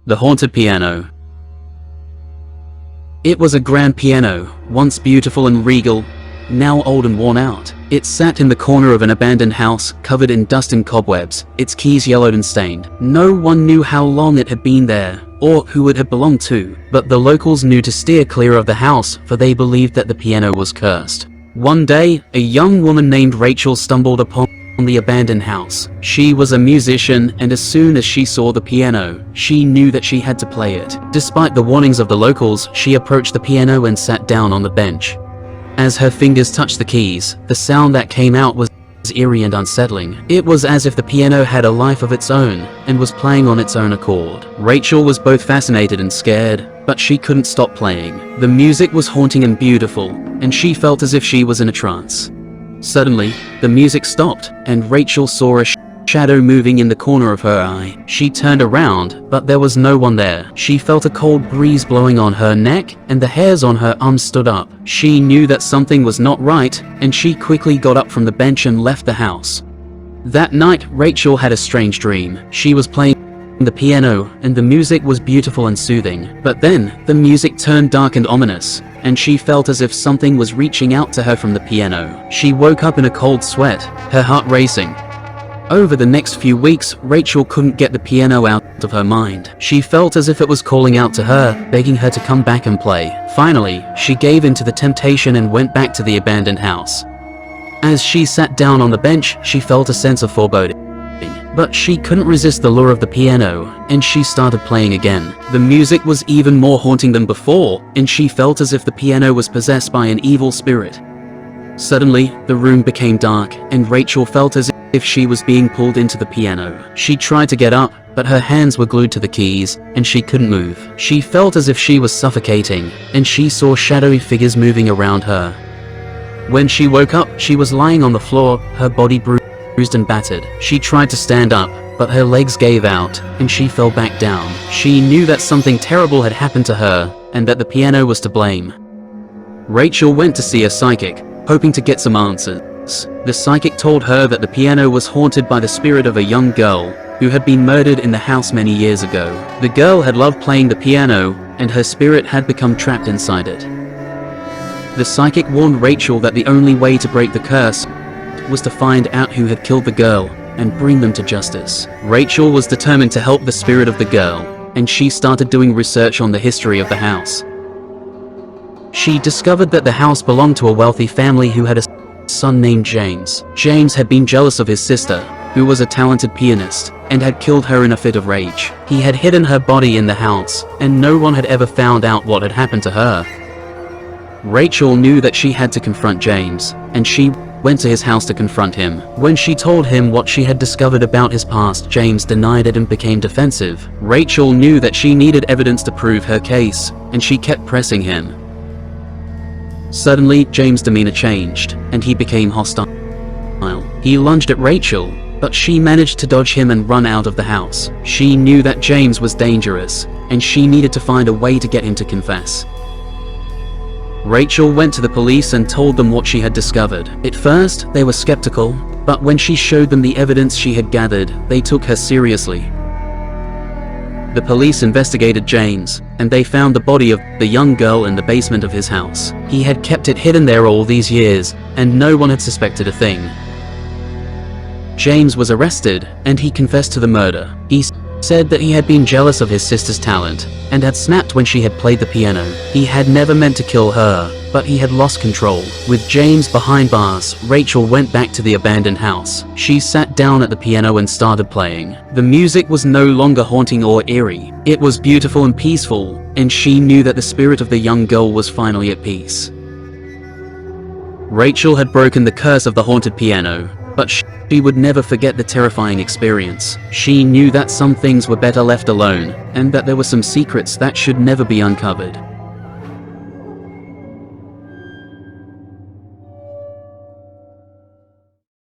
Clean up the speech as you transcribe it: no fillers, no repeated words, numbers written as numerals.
The haunted piano. It was a grand piano, once beautiful and regal, now old and worn out. It sat in the corner of an abandoned house, covered in dust and cobwebs, its keys yellowed and stained. No one knew how long it had been there, or who it had belonged to, but the locals knew to steer clear of the house, for they believed that the piano was cursed. One day, a young woman named Rachel stumbled upon the abandoned house. She was a musician, and as soon as she saw the piano, she knew that she had to play it. Despite the warnings of the locals, she approached the piano and sat down on the bench. As her fingers touched the keys, the sound that came out was eerie and unsettling. It was as if the piano had a life of its own, and was playing on its own accord. Rachel was both fascinated and scared, but she couldn't stop playing. The music was haunting and beautiful, and she felt as if she was in a trance. Suddenly, the music stopped, and Rachel saw a shadow moving in the corner of her eye. She turned around, but there was no one there. She felt a cold breeze blowing on her neck, and the hairs on her arms stood up. She knew that something was not right, and she quickly got up from the bench and left the house. That night, Rachel had a strange dream. She was playing the piano, and the music was beautiful and soothing. But then, the music turned dark and ominous, and she felt as if something was reaching out to her from the piano. She woke up in a cold sweat, her heart racing. Over the next few weeks, Rachel couldn't get the piano out of her mind. She felt as if it was calling out to her, begging her to come back and play. Finally, she gave in to the temptation and went back to the abandoned house. As she sat down on the bench, she felt a sense of foreboding. But she couldn't resist the lure of the piano, and she started playing again. The music was even more haunting than before, and she felt as if the piano was possessed by an evil spirit. Suddenly, the room became dark, and Rachel felt as if she was being pulled into the piano. She tried to get up, but her hands were glued to the keys, and she couldn't move. She felt as if she was suffocating, and she saw shadowy figures moving around her. When she woke up, she was lying on the floor, her body bruised and battered. She tried to stand up, but her legs gave out, and she fell back down. She knew that something terrible had happened to her, and that the piano was to blame. Rachel went to see a psychic, hoping to get some answers. The psychic told her that the piano was haunted by the spirit of a young girl who had been murdered in the house many years ago. The girl had loved playing the piano, and her spirit had become trapped inside it. The psychic warned Rachel that the only way to break the curse was to find out who had killed the girl and bring them to justice. Rachel was determined to help the spirit of the girl, and she started doing research on the history of the house. She discovered that the house belonged to a wealthy family who had a son named James. James had been jealous of his sister, who was a talented pianist, and had killed her in a fit of rage. He had hidden her body in the house, and no one had ever found out what had happened to her. Rachel knew that she had to confront James, and she went to his house to confront him. When she told him what she had discovered about his past, James denied it and became defensive. Rachel knew that she needed evidence to prove her case, and she kept pressing him. Suddenly, James' demeanor changed, and he became hostile. He lunged at Rachel, but she managed to dodge him and run out of the house. She knew that James was dangerous, and she needed to find a way to get him to confess. Rachel went to the police and told them what she had discovered. At first, they were skeptical, but when she showed them the evidence she had gathered, they took her seriously. The police investigated James, and they found the body of the young girl in the basement of his house. He had kept it hidden there all these years, and no one had suspected a thing. James was arrested, and he confessed to the murder. He said that he had been jealous of his sister's talent, and had snapped when she had played the piano. He had never meant to kill her, but he had lost control. With James behind bars, Rachel went back to the abandoned house. She sat down at the piano and started playing. The music was no longer haunting or eerie. It was beautiful and peaceful, and she knew that the spirit of the young girl was finally at peace. Rachel had broken the curse of the haunted piano, but she would never forget the terrifying experience. She knew that some things were better left alone, and that there were some secrets that should never be uncovered.